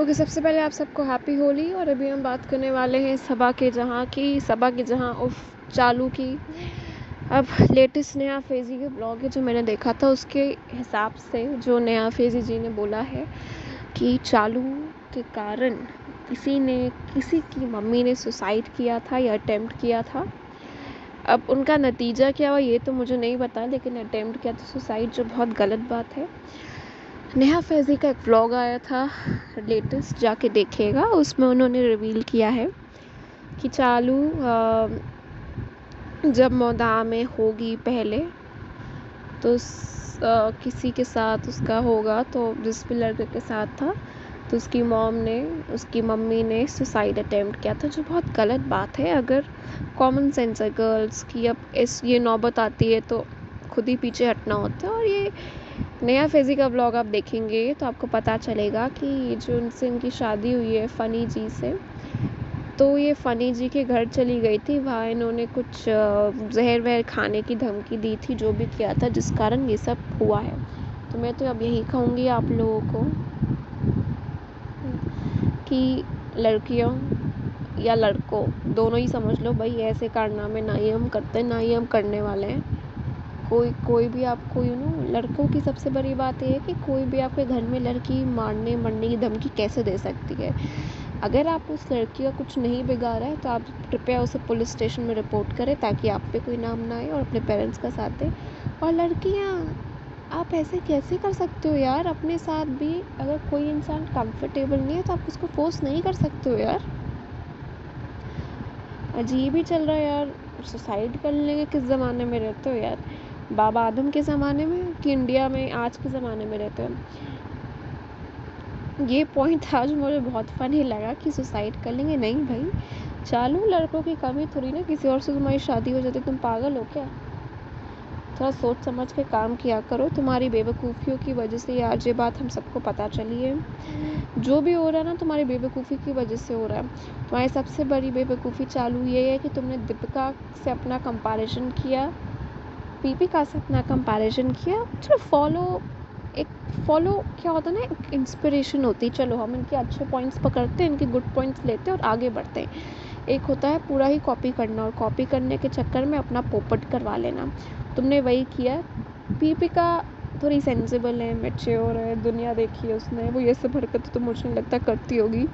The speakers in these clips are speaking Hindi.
ओके, सबसे पहले आप सबको हैप्पी होली। और अभी हम बात करने वाले हैं सबा के जहाँ उफ चालू की। अब लेटेस्ट नया फेज़ी के ब्लॉग है जो मैंने देखा था, उसके हिसाब से जो नया फेज़ी जी ने बोला है कि चालू के कारण किसी की मम्मी ने सुसाइड किया था या अटेम्प्ट किया था। अब उनका नतीजा क्या हुआ ये तो मुझे नहीं पता, लेकिन अटेम्प्ट किया था सुसाइड, जो बहुत गलत बात है। नेहा फैज़ी का एक व्लॉग आया था लेटेस्ट, जाके देखिएगा। उसमें उन्होंने रिवील किया है कि चालू जब मौदा में होगी पहले तो किसी के साथ उसका होगा, तो जिस भी लड़के के साथ था तो उसकी मम्मी ने सुसाइड अटेम्प्ट किया था, जो बहुत गलत बात है। अगर कॉमन सेंस है गर्ल्स की, अब ये नौबत आती है तो खुद ही पीछे हटना होता है। और ये नया फेज़ी का व्लॉग आप देखेंगे तो आपको पता चलेगा कि जो उनसे इनकी शादी हुई है फ़नी जी से, तो ये फ़नी जी के घर चली गई थी। वहाँ इन्होंने कुछ ज़हर वहर खाने की धमकी दी थी, जो भी किया था, जिस कारण ये सब हुआ है। तो मैं तो अब यही कहूँगी आप लोगों को कि लड़कियों या लड़कों दोनों ही समझ लो भाई, ऐसे कारनामे ना ही हम करते हैं ना ही हम करने वाले हैं। कोई भी आपको लड़कों की सबसे बड़ी बात ये है कि कोई भी आपके घर में लड़की मारने मरने की धमकी कैसे दे सकती है। अगर आप उस लड़की का कुछ नहीं बिगाड़ा है तो आप कृपया उसे पुलिस स्टेशन में रिपोर्ट करें, ताकि आप पे कोई नाम ना आए और अपने पेरेंट्स का साथ दें। और लड़कियां, आप ऐसे कैसे कर सकते हो यार अपने साथ भी? अगर कोई इंसान कंफर्टेबल नहीं है तो आप उसको फोर्स नहीं कर सकते हो यार। अजीब ही चल रहा है यार। सुसाइड करने के किस ज़माने में रहते हो यार? बाबा आदम के ज़माने में कि इंडिया में आज के ज़माने में रहते हो? ये पॉइंट आज मुझे बहुत फ़नी लगा कि सुसाइड कर लेंगे। नहीं भाई, चालू लड़कों की कमी थोड़ी ना, किसी और से तुम्हारी शादी हो जाती, तुम पागल हो क्या? थोड़ा सोच समझ के काम किया करो। तुम्हारी बेवकूफ़ियों की वजह से आज ये बात हम सबको पता चली है। जो भी हो रहा है ना, तुम्हारी बेवकूफ़ी की वजह से हो रहा है। तुम्हारी सबसे बड़ी बेवकूफ़ी चालू ये है कि तुमने दीपिका से अपना कंपैरिजन किया, दीपिका से अपना कंपैरिजन किया। चलो फॉलो क्या होता है ना, एक इंस्पिरेशन होती है। चलो हम इनके अच्छे पॉइंट्स पकड़ते हैं, इनके गुड पॉइंट्स लेते हैं और आगे बढ़ते हैं। एक होता है पूरा ही कॉपी करना, और कॉपी करने के चक्कर में अपना पोपट करवा लेना। तुमने वही किया। दीपिका थोड़ी सेंसिबल है, मैच्योर है, दुनिया देखी है उसने, वो ये सब हरकत तो मुझे नहीं लगता करती होगी।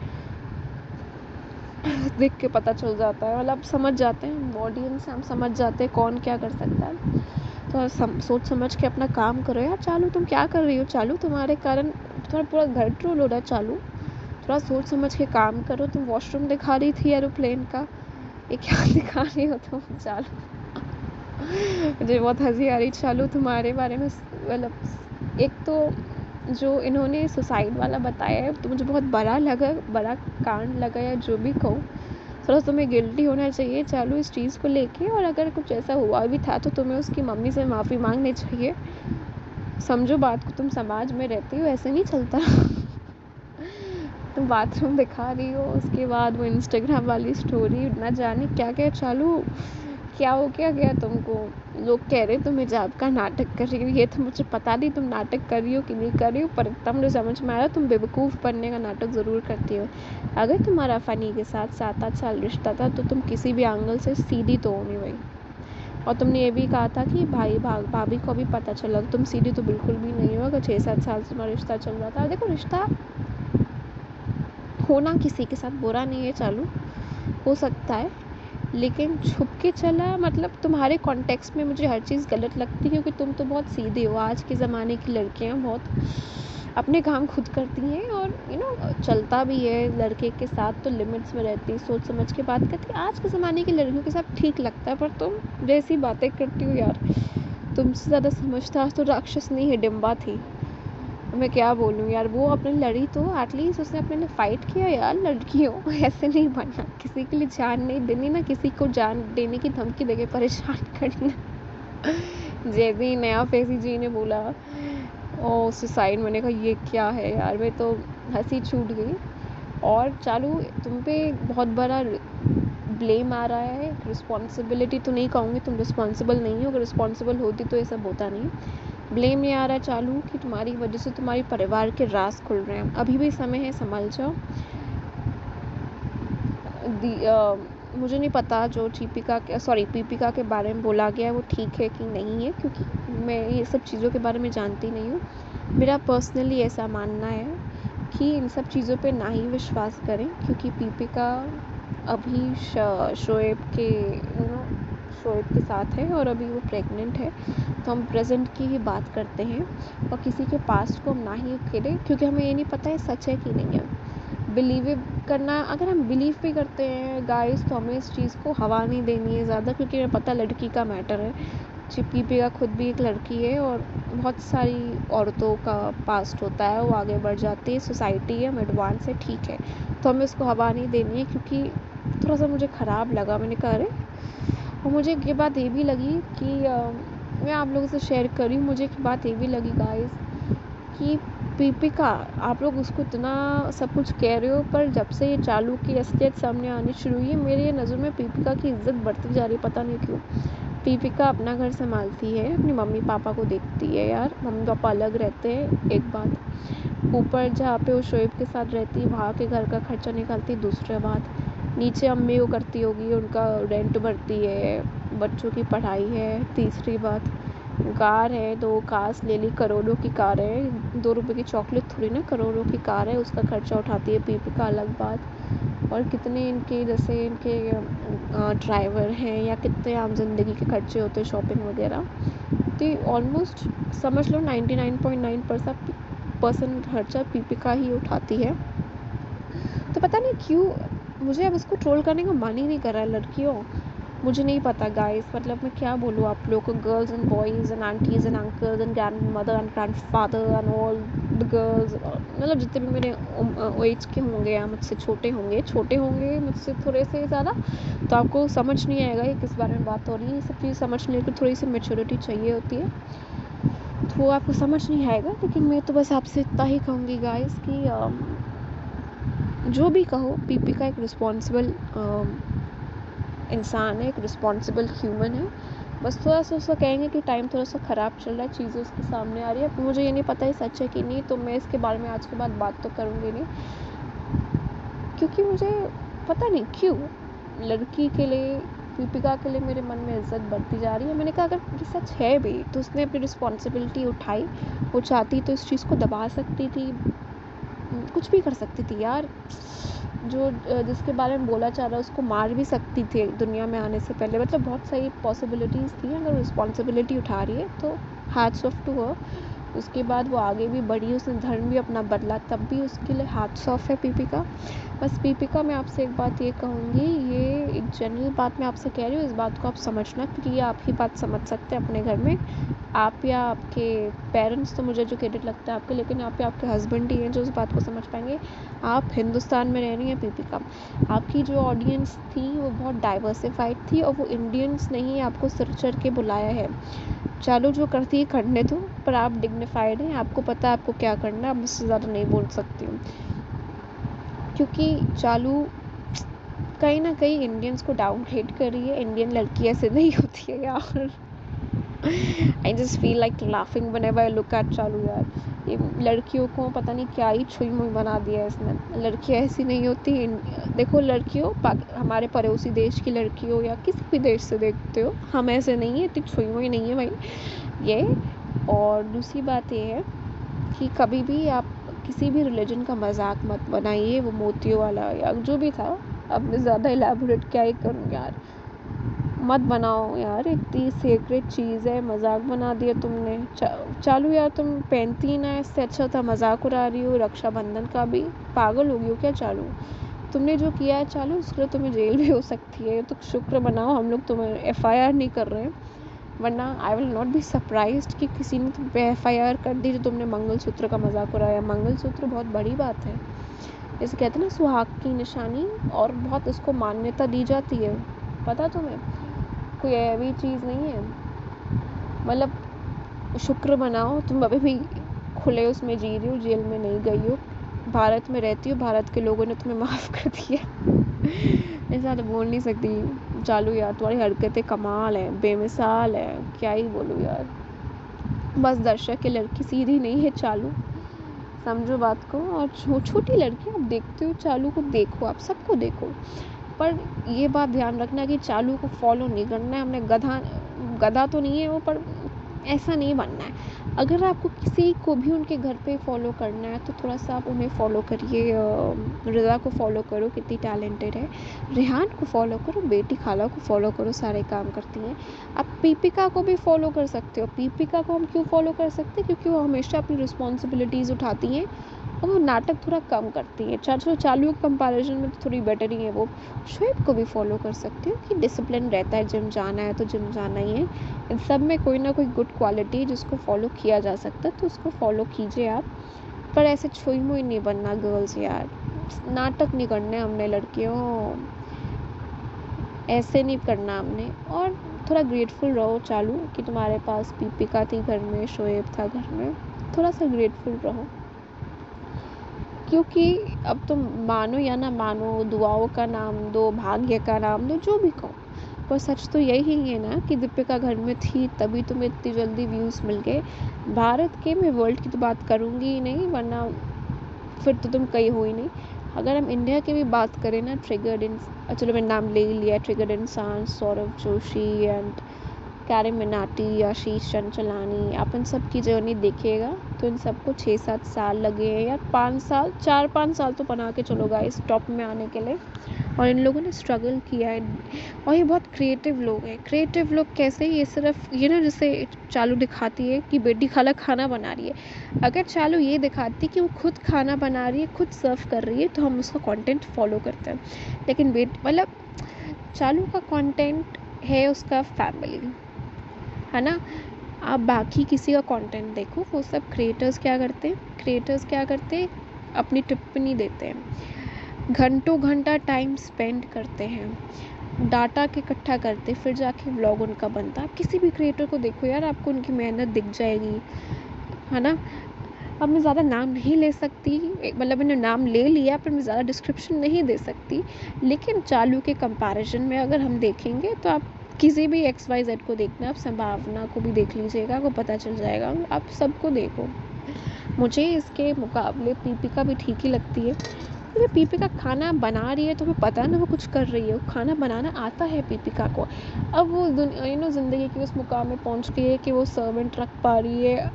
देख के पता चल जाता है, मतलब समझ जाते हैं, ऑडियंस हम समझ जाते हैं कौन क्या कर सकता है। तो सोच समझ के अपना काम करो यार। चालू तुम क्या कर रही हो? चालू तुम्हारे कारण तुम्हारा पूरा घर ट्रोल हो रहा है। चालू थोड़ा सोच समझ के काम करो। तुम वॉशरूम दिखा रही थी एरोप्लेन का, ये क्या दिखा रही हो तुम? चालू मुझे बहुत हंसी आ रही चालू तुम्हारे बारे में। मतलब एक तो जो इन्होंने सुसाइड वाला बताया है तो मुझे बहुत बड़ा कांड लगा, या जो भी कहो। थोड़ा तुम्हें गिल्टी होना चाहिए चालू इस चीज़ को लेके। और अगर कुछ ऐसा हुआ भी था तो तुम्हें उसकी मम्मी से माफ़ी मांगनी चाहिए। समझो बात को, तुम समाज में रहती हो, ऐसे नहीं चलता। तुम बाथरूम दिखा रही हो, उसके बाद वो इंस्टाग्राम वाली स्टोरी, ना जाने क्या क्या। चालू क्या हो क्या गया तुमको? लोग कह रहे तुम हिजाब का नाटक कर रही हो। ये तो मुझे पता नहीं तुम नाटक कर रही हो कि नहीं कर रही हो, पर इतना मुझे समझ में आ रहा तुम बेवकूफ़ बनने का नाटक ज़रूर करती हो। अगर तुम्हारा फ़नी के साथ 7-8 साल रिश्ता था तो तुम किसी भी एंगल से सीधी तो हो नहीं भाई। और तुमने ये भी कहा था कि भाभी को भी पता चला, तुम सीधी तो बिल्कुल भी नहीं हो अगर 6-7 साल से तुम्हारा रिश्ता चल रहा था। देखो, रिश्ता होना किसी के साथ बुरा नहीं है चालू, हो सकता है, लेकिन छुप के चला, मतलब तुम्हारे कॉन्टेक्स्ट में मुझे हर चीज़ गलत लगती है, क्योंकि तुम तो बहुत सीधे हो। आज के ज़माने की लड़कियां बहुत अपने काम खुद करती हैं, और चलता भी है लड़के के साथ तो लिमिट्स में रहती, सोच समझ के बात करती। आज के ज़माने की लड़कियों के साथ ठीक लगता है, पर तुम जैसी बातें करती हो यार, तुमसे ज़्यादा समझदार तो राक्षस नहीं है, डिम्बा थी। मैं क्या बोलूँ यार, वो अपने लड़ी तो एटलीस्ट उसने अपने लिए फ़ाइट किया यार। लड़कियों ऐसे नहीं बनना, किसी के लिए जान नहीं देनी, ना किसी को जान देने की धमकी देके परेशान करना। जैसे ही नया फेज़ी जी ने बोला ओ सुसाइड, मैंने कहा ये क्या है यार, मैं तो हंसी छूट गई। और चालू तुम पे बहुत बड़ा ब्लेम आ रहा है। रिस्पॉन्सिबिलिटी तो नहीं कहूँगी, तुम रिस्पॉन्सिबल नहीं हो, अगर रिस्पॉन्सिबल होती तो ये सब होता नहीं। ब्लेम नहीं आ रहा है चालू कि तुम्हारी वजह से तुम्हारे परिवार के राज खुल रहे हैं, अभी भी समय है, संभल जाओ। मुझे नहीं पता जो पीपिका के बारे में बोला गया है वो ठीक है कि नहीं है, क्योंकि मैं ये सब चीज़ों के बारे में जानती नहीं हूँ। मेरा पर्सनली ऐसा मानना है कि इन सब चीज़ों पे ना ही विश्वास करें, क्योंकि पीपिका अभी शोएब के साथ है और अभी वो प्रेग्नेंट है। तो हम प्रेजेंट की ही बात करते हैं और किसी के पास्ट को हम ना ही खेलें, क्योंकि हमें ये नहीं पता है सच है कि नहीं है। बिलीव करना, अगर हम बिलीव भी करते हैं गाइस, तो हमें इस चीज़ को हवा नहीं देनी है ज़्यादा, क्योंकि हमें पता लड़की का मैटर है। पीपी का खुद भी एक लड़की है और बहुत सारी औरतों का पास्ट होता है, वो आगे बढ़ जाती है, सोसाइटी है, हम एडवांस है, ठीक है। तो हमें उसको हवा नहीं देनी है, क्योंकि थोड़ा सा मुझे ख़राब लगा, मैंने कहा अरे। और मुझे एक बात ये भी लगी कि मैं आप लोगों से शेयर करी, मुझे एक बात ये भी लगी गाइस कि पीपिका, आप लोग उसको इतना सब कुछ कह रहे हो, पर जब से ये चालू की असलियत सामने आनी शुरू हुई है, मेरी नज़र में पीपिका की इज्जत बढ़ती जा रही है, पता नहीं क्यों। पीपिका अपना घर संभालती है, अपनी मम्मी पापा को देखती है यार, मम्मी पापा अलग रहते हैं एक बात, ऊपर जहाँ पे वो शोएब के साथ रहती है वहाँ के घर का खर्चा निकालती है दूसरी बात, नीचे अम्मी को करती होगी, उनका रेंट भरती है, बच्चों की पढ़ाई है, तीसरी बात कार है, 2 कार्स ले ली, करोड़ों की कार है, 2 रुपए की चॉकलेट थोड़ी ना, करोड़ों की कार है, उसका खर्चा उठाती है पीपिका, अलग बात। और कितने इनके जैसे इनके ड्राइवर हैं या कितने आम जिंदगी के खर्चे होते हैं, शॉपिंग वगैरह, तो ऑलमोस्ट समझ लो 99.9% खर्चा पीपिका ही उठाती है। तो पता नहीं क्यों मुझे अब उसको ट्रोल करने का मन ही नहीं कर रहा है। लड़कियों, मुझे नहीं पता गाइस, मतलब मैं क्या बोलूँ आप लोगों को, girls and boys and aunties and uncles and grandmother and grandfather and all the girls, मतलब जितने भी मेरे एज के होंगे या मुझसे छोटे होंगे मुझसे थोड़े से ज़्यादा, तो आपको समझ नहीं आएगा ये किस बारे में बात हो रही है। ये सब चीज़ समझने की थोड़ी सी मेच्योरिटी चाहिए होती है, तो वो आपको समझ नहीं आएगा। लेकिन मैं तो बस आपसे इतना ही कहूँगी गाइस कि जो भी कहो, पीपिका एक रिस्पॉन्सिबल इंसान है, एक रिस्पॉन्सिबल ह्यूमन है। बस थोड़ा सा उसका कहेंगे कि टाइम थोड़ा सा ख़राब चल रहा है, चीज़ें उसके सामने आ रही है, मुझे ये नहीं पता है सच है कि नहीं, तो मैं इसके बारे में आज के बाद बात तो करूँगी नहीं, क्योंकि मुझे पता नहीं क्यों लड़की के लिए, पीपिका के लिए मेरे मन में इज्जत बढ़ती जा रही है। मैंने कहा अगर ये सच है भी तो उसने अपनी रिस्पॉन्सिबिलिटी उठाई, वो चाहती तो इस चीज़ को दबा सकती थी, कुछ भी कर सकती थी यार। जो जिसके बारे में बोला चाह रहा है उसको मार भी सकती थी दुनिया में आने से पहले, मतलब बहुत सारी पॉसिबिलिटीज़ थी। अगर रिस्पॉन्सिबिलिटी उठा रही है तो हैट्स ऑफ टू हर। उसके बाद वो आगे भी बढ़ी, उसने धर्म भी अपना बदला, तब भी उसके लिए हैट्स ऑफ है पीपिका। बस पीपिका, मैं आपसे एक बात ये कहूँगी, ये एक जनरल बात मैं आपसे कह रही हूँ, इस बात को आप समझना, क्योंकि ये आप ही बात समझ सकते हैं अपने घर में, आप या आपके पेरेंट्स तो मुझे एजुकेटेड लगता है आपके, लेकिन आप या आपके हस्बैंड ही हैं जो उस बात को समझ पाएंगे। आप हिंदुस्तान में रह रही हैं पीपिका, आपकी जो ऑडियंस थी वो बहुत डाइवर्सिफाइड थी, और वो इंडियंस नहीं आपको सिर चढ़ के बुलाया है। चालू जो करती है करने दो, पर आप डिग्निफाइड हैं, आपको पता है आपको क्या करना है, अब मुझसे ज़्यादा नहीं बोल सकती हूँ, क्योंकि चालू कहीं ना कहीं इंडियंस को डाउनग्रेड कर रही है। इंडियन लड़की ऐसे नहीं होती है यार। I just feel like laughing whenever I look at चालू यार। ये लड़कियों को पता नहीं क्या ही छुई मुई बना दिया है इसने। लड़कियाँ ऐसी नहीं होती। देखो लड़कियों, हमारे पड़ोसी देश की लड़कियों या किसी भी देश से देखते हो, हम ऐसे नहीं है, इतनी छुई मुई नहीं है भाई ये। और दूसरी बात ये है कि कभी भी आप किसी भी रिलीजन का मजाक मत बनाइए, वो मोतियों वाला या जो भी था, अब मैं ज़्यादा इलेबोरेट क्या ही करूँ यार, मत बनाओ यार, इतनी सेक्रेट चीज़ है, मजाक बना दिया तुमने। चालू यार, तुम पहनती ना, इससे अच्छा था मजाक उड़ा रही हो रक्षाबंधन का भी। पागल हो गई हो क्या चालू? तुमने जो किया है चालू, उसके लिए तुम्हें जेल भी हो सकती है, तो शुक्र मनाओ हम लोग तुम्हें FIR नहीं कर रहे हैं, वरना I will not be surprised कि किसी ने तुम पे FIR कर दी जो तुमने मंगलसूत्र का मजाक उड़ाया। मंगलसूत्र बहुत बड़ी बात है, जैसे कहते हैं ना सुहाग की निशानी, और बहुत इसको मान्यता दी जाती है, पता तुम्हें? कोई ऐसी चीज़ नहीं है, मतलब शुक्र मनाओ तुम अभी भी खुले उसमें जी रही हो, जेल में नहीं गई हो, भारत में रहती हो, भारत के लोगों ने तुम्हें माफ़ कर दिया। ऐसा तो बोल नहीं सकती चालू यार, तुम्हारी हरकतें कमाल है, बेमिसाल है, क्या ही बोलूँ यार। बस दर्शक की लड़की सीधी नहीं है चालू, समझो बात को। और छोटी लड़की आप देखते हो चालू को, देखो आप सबको देखो, पर ये बात ध्यान रखना कि चालू को फॉलो नहीं करना है हमने। गधा तो नहीं है वो, पर ऐसा नहीं बनना है। अगर आपको किसी को भी उनके घर पे फॉलो करना है तो थोड़ा सा आप उन्हें फॉलो करिए। रिदा को फॉलो करो, कितनी टैलेंटेड है। रेहान को फॉलो करो, बेटी खाला को फॉलो करो, सारे काम करती हैं। आप पीपिका को भी फॉलो कर सकते हो। पीपिका को हम क्यों फॉलो कर सकते हैं? क्योंकि वो हमेशा अपनी रिस्पॉन्सिबिलिटीज़ उठाती हैं और वो नाटक थोड़ा कम करती है। चालू के कंपैरिजन में तो थोड़ी बेटर ही है वो। शोएब को भी फॉलो कर सकते हो कि डिसिप्लिन रहता है, जिम जाना है तो जिम जाना ही है। इन सब में कोई ना कोई गुड क्वालिटी है जिसको फॉलो किया जा सकता है, तो उसको फॉलो कीजिए आप। पर ऐसे छुई मुई नहीं बनना गर्ल्स यार, नाटक नहीं करने हमने लड़कियों, ऐसे नहीं करना हमने। और थोड़ा ग्रेटफुल रहो चालू कि तुम्हारे पास पीपिका थी घर में, शोएब था घर में। थोड़ा सा ग्रेटफुल रहो, क्योंकि अब तुम मानो या ना मानो, दुआओं का नाम दो, भाग्य का नाम दो, जो भी कहो, पर सच तो यही है ना कि दीपिका घर में थी तभी तुम्हें इतनी जल्दी व्यूज़ मिल गए। भारत के, मैं वर्ल्ड की तो बात करूँगी ही नहीं, वरना फिर तो तुम कहीं हो ही नहीं। अगर हम इंडिया की भी बात करें ना, चलो मैं नाम ले ही लिया, ट्रिगर्ड इंसान, सौरभ जोशी एंड कैरी मिनाटी, आशीष चंचलानी, आप इन सब की जर्नी देखिएगा तो इन सबको 6-7 साल लगे हैं यार, 5 साल, 4-5 साल तो बना के चलो गाइस टॉप में आने के लिए। और इन लोगों ने स्ट्रगल किया है, और ये बहुत क्रिएटिव लोग हैं। क्रिएटिव लोग कैसे? ये सिर्फ ये ना, जैसे चालू दिखाती है कि बेटी खाला खाना बना रही है, अगर चालू ये दिखाती कि वो खुद खाना बना रही है, खुद सर्व कर रही है, तो हम उसका कंटेंट फॉलो करते हैं। लेकिन मतलब चालू का कंटेंट है उसका फैमिली, है ना। आप बाकी किसी का कंटेंट देखो, वो सब क्रिएटर्स क्या करते हैं, अपनी टिप्पणी देते हैं, घंटों घंटा टाइम स्पेंड करते हैं, डाटा के इकट्ठा करते, फिर जाके व्लॉग उनका बनता है। आप किसी भी क्रिएटर को देखो यार, आपको उनकी मेहनत दिख जाएगी, है ना। अब मैं ज़्यादा नाम नहीं ले सकती, मतलब मैंने नाम ले लिया पर मैं ज़्यादा डिस्क्रिप्शन नहीं दे सकती। लेकिन चालू के कंपैरिजन में अगर हम देखेंगे तो आप किसी भी XYZ को देखना, आप संभावना को भी देख लीजिएगा, आपको पता चल जाएगा। आप सबको देखो, मुझे इसके मुकाबले पीपिका भी ठीक ही लगती है, क्योंकि पीपिका खाना बना रही है तो हमें पता है ना वो कुछ कर रही है, वो खाना बनाना आता है पीपिका को। अब वो ज़िंदगी की उस मुकाम में पहुंच गई है कि वो सर्वेंट रख पा रही है,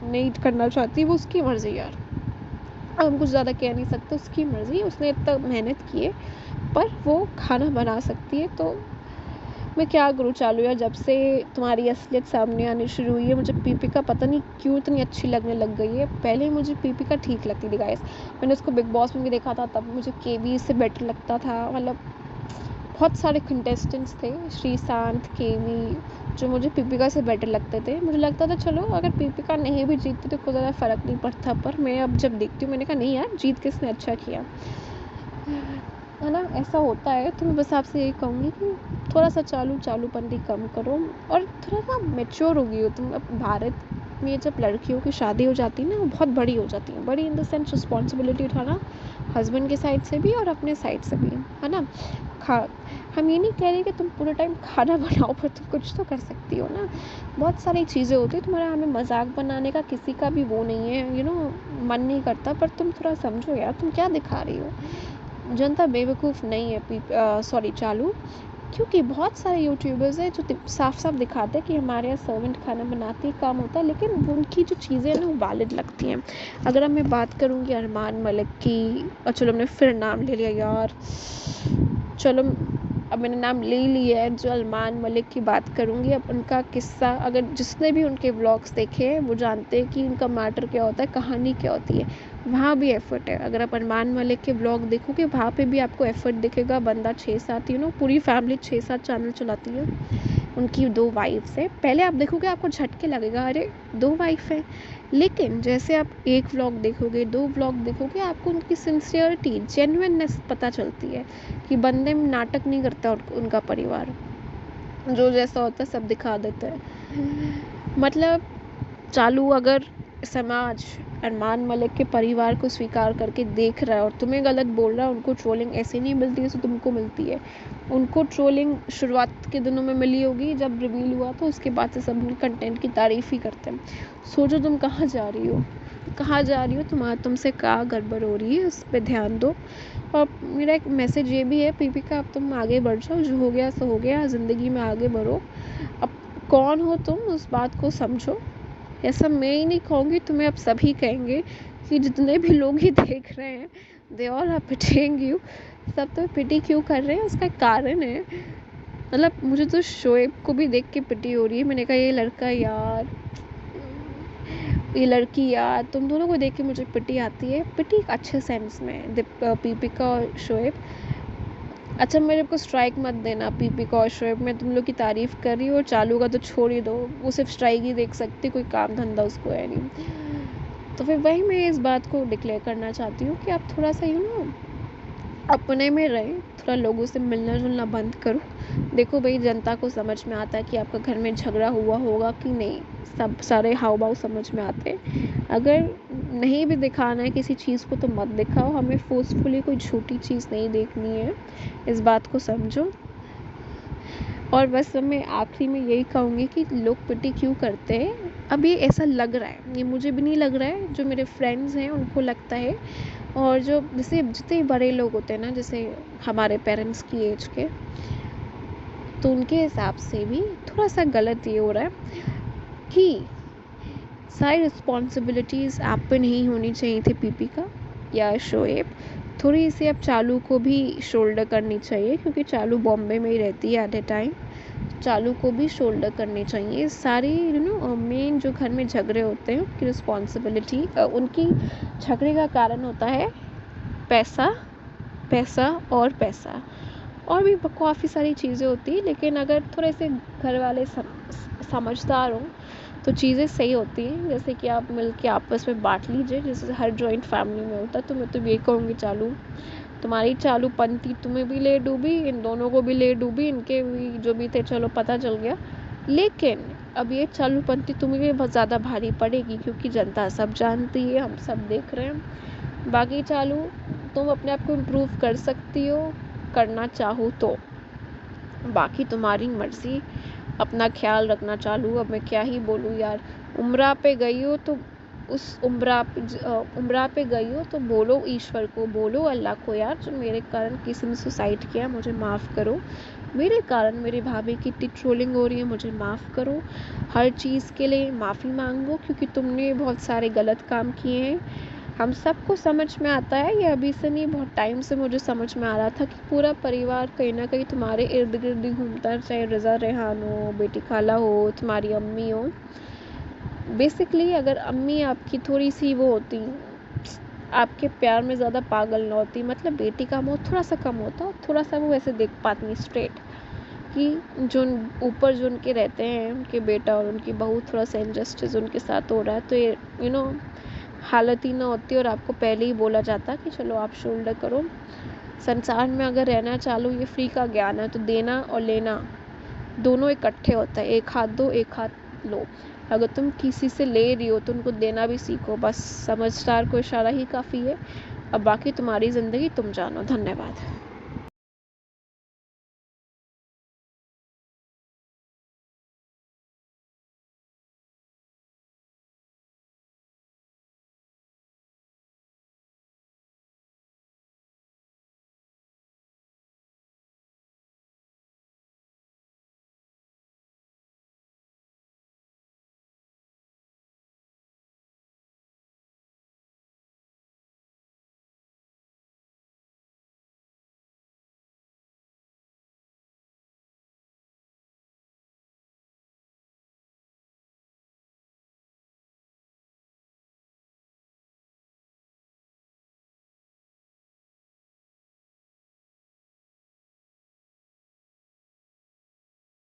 नहीं करना चाहती, वो उसकी मर्ज़ी यार, अब हम कुछ ज़्यादा कह नहीं सकते, उसकी मर्ज़ी, उसने इतना मेहनत की है, पर वो खाना बना सकती है। तो मैं क्या करूँ चालू यार, जब से तुम्हारी असलियत सामने आनी शुरू हुई है, मुझे पीपिका पता नहीं क्यों इतनी अच्छी लगने लग गई है। पहले मुझे पीपिका ठीक लगती थी गाइस, मैंने उसको बिग बॉस में भी देखा था, तब मुझे केवी से बेटर लगता था। मतलब बहुत सारे कंटेस्टेंट्स थे, श्रीशांत, केवी, जो मुझे पीपिका से बेटर लगते थे। मुझे लगता था चलो अगर पीपिका नहीं भी जीतती तो कोई ज़्यादा फ़र्क नहीं पड़ता, पर मैं अब जब देखती हूँ मैंने कहा नहीं यार, जीत किसने अच्छा किया, है ना। ऐसा होता है, तो मैं बस आपसे यही कहूँगी कि थोड़ा सा चालूपंथी कम करो और थोड़ा सा मैच्योर हो गई हो तुम। अब भारत में जब लड़कियों की शादी हो जाती है ना, वो बहुत बड़ी हो जाती है, बड़ी इन द सेंस रिस्पॉन्सिबिलिटी उठाना हस्बैंड के साइड से भी और अपने साइड से भी, है ना। हम ये नहीं कह रहे कि तुम पूरे टाइम खाना बनाओ, पर तुम कुछ तो कर सकती हो ना। बहुत सारी चीज़ें होती है, तुम्हारा हमें मजाक बनाने का किसी का भी वो नहीं है, मन नहीं करता, पर तुम थोड़ा समझो यार, तुम क्या दिखा रही हो। जनता बेवकूफ़ नहीं है, सॉरी चालू, क्योंकि बहुत सारे यूट्यूबर्स हैं जो साफ साफ दिखाते हैं कि हमारे यहाँ सर्वेंट खाना बनाती काम होता है, लेकिन उनकी जो चीज़ें हैं ना वो वैलिड लगती हैं। अगर अब मैं बात करूँगी अरमान मलिक की, और चलो हमने फिर नाम ले लिया यार, चलो अब मैंने नाम ले लिया है, जो अरमान मलिक की बात करूँगी। अब उनका किस्सा, अगर जिसने भी उनके व्लॉग्स देखे हैं वो जानते हैं कि उनका मैटर क्या होता है, कहानी क्या होती है। वहाँ भी एफर्ट है। अगर आप अरमान मलिक के व्लॉग देखोगे वहाँ पे भी आपको एफर्ट दिखेगा। बंदा 6-7 पूरी फैमिली 6-7 चैनल चलाती है, उनकी 2 वाइफ्स है। पहले आप देखोगे आपको झटके लगेगा, अरे 2 वाइफ है, लेकिन जैसे आप 1 व्लॉग देखोगे, 2 व्लॉग देखोगे, आपको उनकी सिंसियरिटी, जेन्युइननेस पता चलती है कि बंदे में नाटक नहीं करता उनका परिवार, जो जैसा होता है सब दिखा देता है। मतलब चालू अगर समाज अरमान मलिक के परिवार को स्वीकार करके देख रहा है और तुम्हें गलत बोल रहा है। उनको ट्रोलिंग ऐसे नहीं मिलती जैसे तुमको मिलती है। उनको ट्रोलिंग शुरुआत के दिनों में मिली होगी, जब रिवील हुआ तो उसके बाद से सब उनके कंटेंट की तारीफ ही करते हैं। सोचो तुम कहाँ जा रही हो, कहाँ जा रही हो, तुमसे क्या गड़बड़ हो रही है, उस पर ध्यान दो। और मेरा एक मैसेज ये भी है पीपी का, अब तुम आगे बढ़ जाओ, जो हो गया सो हो गया, ज़िंदगी में आगे बढ़ो। अब कौन हो तुम, उस बात को समझो। ऐसा मैं ही नहीं कहूँगी, तुम्हें अब सभी कहेंगे कि जितने भी लोग ही देख रहे हैं, they all are pitying you. सब तो पिटी क्यों कर रहे हैं, उसका कारण है। मतलब मुझे तो शोएब को भी देख के पिटी हो रही है। मैंने कहा ये लड़का यार, ये लड़की यार, तुम दोनों को देख के मुझे पिटी आती है। पिटी एक अच्छे सेंस में, पीपिका और शोएब। अच्छा मेरे को स्ट्राइक मत देना पीपिका और शोएब, मैं तुम लोग की तारीफ़ कर रही हूँ, और चालू का तो छोड़ ही दो, वो सिर्फ स्ट्राइक ही देख सकती, कोई काम धंधा उसको है नहीं। तो फिर वही मैं इस बात को डिक्लेयर करना चाहती हूँ कि आप थोड़ा सा अपने में रहें, थोड़ा लोगों से मिलना जुलना बंद करो। देखो भाई, जनता को समझ में आता है कि आपका घर में झगड़ा हुआ होगा कि नहीं, सब सारे हाव भाव समझ में आते हैं। अगर नहीं भी दिखाना है किसी चीज़ को तो मत दिखाओ, हमें फोर्सफुली कोई छोटी चीज़ नहीं देखनी है, इस बात को समझो। और बस मैं आखिरी में यही कहूँगी कि लोग पिटी क्यों करते हैं। अब ये ऐसा लग रहा है, ये मुझे भी नहीं लग रहा है, जो मेरे फ्रेंड्स हैं उनको लगता है, और जो जैसे जितने बड़े लोग होते हैं ना, जैसे हमारे पेरेंट्स की एज के, तो उनके हिसाब से भी थोड़ा सा गलत ये हो रहा है कि सारी रिस्पॉन्सिबिलिटीज़ आप पे नहीं होनी चाहिए थी पीपी का या शोएब। थोड़ी सी अब चालू को भी शोल्डर करनी चाहिए, क्योंकि चालू बॉम्बे में ही रहती है एट ए टाइम। चालू को भी शोल्डर करनी चाहिए सारी मेन जो घर में झगड़े होते हैं उनकी रिस्पॉन्सिबिलिटी। उनकी झगड़े का कारण होता है पैसा, पैसा और पैसा, और भी काफ़ी सारी चीज़ें होती हैं। लेकिन अगर थोड़े से घर वाले समझदार हों तो चीज़ें सही होती हैं। जैसे कि आप मिल के आपस में बांट लीजिए, जैसे हर जॉइंट फैमिली में होता है। तो मैं तो ये कहूँगी, चालू तुम्हारी चालूपंथी तुम्हें भी ले डूबी, इन दोनों को भी ले डूबी, इनके भी जो भी थे चलो पता चल गया। लेकिन अब ये चालूपंथी तुम्हें भी बहुत ज़्यादा भारी पड़ेगी, क्योंकि जनता सब जानती है, हम सब देख रहे हैं। बाकी चालू तुम अपने आप को इम्प्रूव कर सकती हो, करना चाहो तो, बाकी तुम्हारी मर्ज़ी, अपना ख्याल रखना चालू। अब मैं क्या ही बोलूँ यार, उम्रा पे गई हो तो उस उम्रा पे गई हो तो बोलो ईश्वर को, बोलो अल्लाह को, यार जो मेरे कारण किसी ने सुसाइड किया मुझे माफ़ करो, मेरे कारण मेरी भाभी की इतनी ट्रोलिंग हो रही है मुझे माफ़ करो। हर चीज़ के लिए माफ़ी मांगो, क्योंकि तुमने बहुत सारे गलत काम किए हैं। हम सबको समझ में आता है, ये अभी से नहीं, बहुत टाइम से मुझे समझ में आ रहा था कि पूरा परिवार कहीं ना कहीं तुम्हारे इर्द गिर्द ही घूमता है, चाहे रज़ा रेहान हो, बेटी खाला हो, तुम्हारी अम्मी हो। बेसिकली अगर अम्मी आपकी थोड़ी सी वो होती, आपके प्यार में ज़्यादा पागल ना होती, मतलब बेटी का मोह थोड़ा सा कम होता, थोड़ा सा वो वैसे देख पाती स्ट्रेट कि जो ऊपर जो उनके रहते हैं, उनके बेटा और उनकी बहू, थोड़ा सा इनजस्टिस उनके साथ हो रहा है, तो ये हालत ही ना होती और आपको पहले ही बोला जाता कि चलो आप शोल्डर करो। संसार में अगर रहना चालू, ये फ्री का ज्ञान है, तो देना और लेना दोनों इकट्ठे होता है, एक हाथ दो एक हाथ लो। अगर तुम किसी से ले रही हो तो उनको देना भी सीखो, बस समझदार को इशारा ही काफ़ी है। अब बाकी तुम्हारी ज़िंदगी तुम जानो। धन्यवाद।